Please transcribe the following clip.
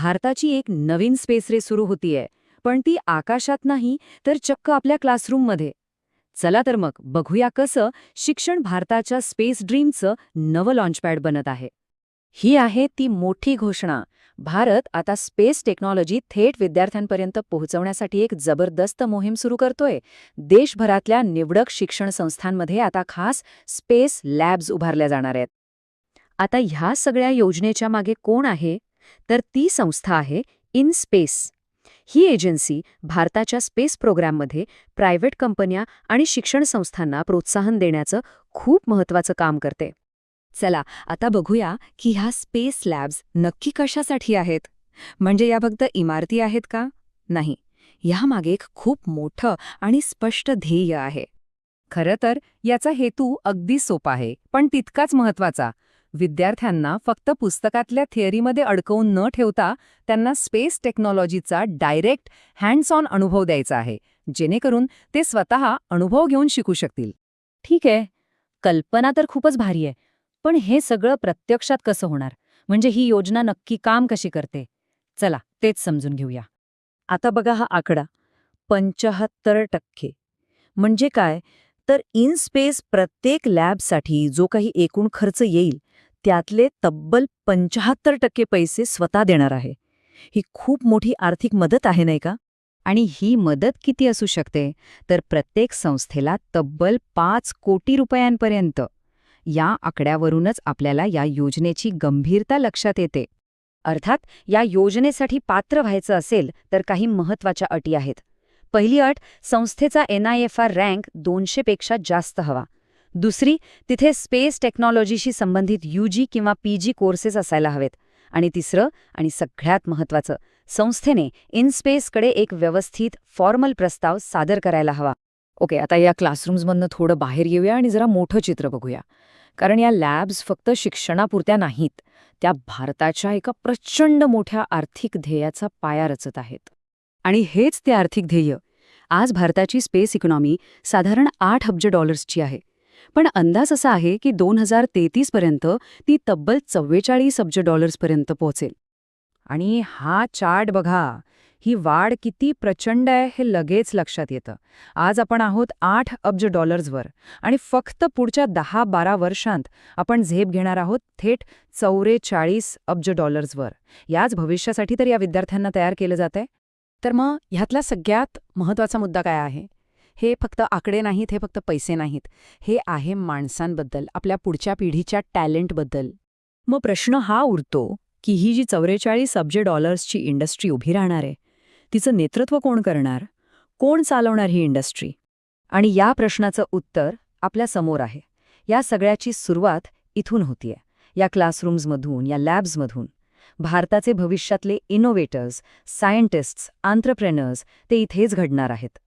भारताची एक नवीन space race सुरू होतीये, पण ती आकाशात नाही तर चक्क आपल्या क्लासरूममध्ये. चला तर मग बघूया कसं शिक्षण भारताच्या स्पेस ड्रीमचं नवं लॉन्चपॅड बनत आहे. ही आहे ती मोठी घोषणा. भारत आता स्पेस टेक्नॉलॉजी थेट विद्यार्थ्यांपर्यंत पोहोचवण्यासाठी एक जबरदस्त मोहीम सुरू करतोय. देशभरातल्या निवडक शिक्षण संस्थांमध्ये आता खास स्पेस लॅब्स उभारल्या जाणार आहेत. आता ह्या सगळ्या योजनेच्या मागे कोण आहे? तर ती संस्था आहे इनस्पेस. ही एजन्सी भारताच्या स्पेस प्रोग्राममध्ये प्रायव्हेट कंपन्या आणि शिक्षण संस्थांना प्रोत्साहन देण्याचं खूप महत्त्वाचं काम करते. चला आता बघूया की ह्या स्पेस लॅब्स नक्की कशासाठी आहेत. म्हणजे या फक्त इमारती आहेत का? नाही, ह्यामागे एक खूप मोठं आणि स्पष्ट ध्येय आहे. खरं तर याचा हेतू अगदी सोपा आहे, पण तितकाच महत्त्वाचा. विद्यार्थ्यांना फक्त पुस्तकातल्या थिअरीमध्ये अडकवून न ठेवता त्यांना स्पेस टेक्नॉलॉजीचा डायरेक्ट हँड्स ऑन अनुभव द्यायचा आहे, जेणेकरून ते स्वतः अनुभव घेऊन शिकू शकतील. ठीक आहे, कल्पना तर खूपच भारी आहे, पण हे सगळं प्रत्यक्षात कसं होणार? म्हणजे ही योजना नक्की काम कशी करते? चला तेच समजून घेऊया. आता बघा हा आकडा 75%. म्हणजे काय? तर इन स्पेस प्रत्येक लॅबसाठी जो काही एकूण खर्च येईल त्यातले तब्बल 75% पैसे स्वतः देणार आहे. ही खूप मोठी आर्थिक मदत आहे नाही का? आणि ही मदत किती असू शकते? तर प्रत्येक संस्थेला तब्बल 5 कोटी रुपयांपर्यंत. या आकड्यावरूनच आपल्याला या योजनेची गंभीरता लक्षात येते. अर्थात या योजनेसाठी पात्र व्हायचं असेल तर काही महत्त्वाच्या अटी आहेत. पहिली अट, संस्थेचा NIFR रँक 200 पेक्षा जास्त हवा. दुसरी, तिथे स्पेस टेक्नॉलॉजीशी संबंधित UG किंवा PG कोर्सेस असायला हवेत. आणि तिसरं आणि सगळ्यात महत्त्वाचं, संस्थेने इनस्पेसकडे एक व्यवस्थित फॉर्मल प्रस्ताव सादर करायला हवा. ओके, आता या क्लासरूम्समधनं थोडं बाहेर येऊया आणि जरा मोठं चित्र बघूया. कारण या लॅब्स फक्त शिक्षणापुरत्या नाहीत, त्या भारताच्या एका प्रचंड मोठ्या आर्थिक ध्येयाचा पाया रचत आहेत. आणि हेच ते आर्थिक ध्येय. आज भारताची स्पेस इकॉनॉमी साधारण $8 अब्ज आहे. पण अंदाज असा आहे की 2033 पर्यंत ती तब्बल $44 अब्ज पर्यंत पोहोचेल. आणि हा चार्ट बघा, ही वाढ किती प्रचंड आहे हे लगेच लक्षात येतं. आज आपण आहोत $8 अब्ज आणि फक्त पुढच्या 10-12 वर्षांत आपण झेप घेणार आहोत थेट $44 अब्ज. याच भविष्यासाठी तर या विद्यार्थ्यांना तयार केलं जातंय. तर मग ह्यातला सगळ्यात महत्त्वाचा मुद्दा काय आहे? हे फक्त आकडे नाहीत, हे फक्त पैसे नाहीत. हे आहे माणसांबद्दल, आपल्या पुढच्या पिढीच्या टॅलेंटबद्दल. मग प्रश्न हा उरतो की ही जी $44 अब्ज इंडस्ट्री उभी राहणार आहे, तिचं नेतृत्व कोण करणार? कोण चालवणार ही इंडस्ट्री? आणि या प्रश्नाचं उत्तर आपल्या समोर आहे. या सगळ्याची सुरुवात इथून होतीये, या क्लासरूम्समधून, या लॅब्समधून. भारताचे भविष्यातले इनोव्हेटर्स, सायंटिस्ट्स, आंत्रप्रेनर्स ते इथेच घडणार आहेत.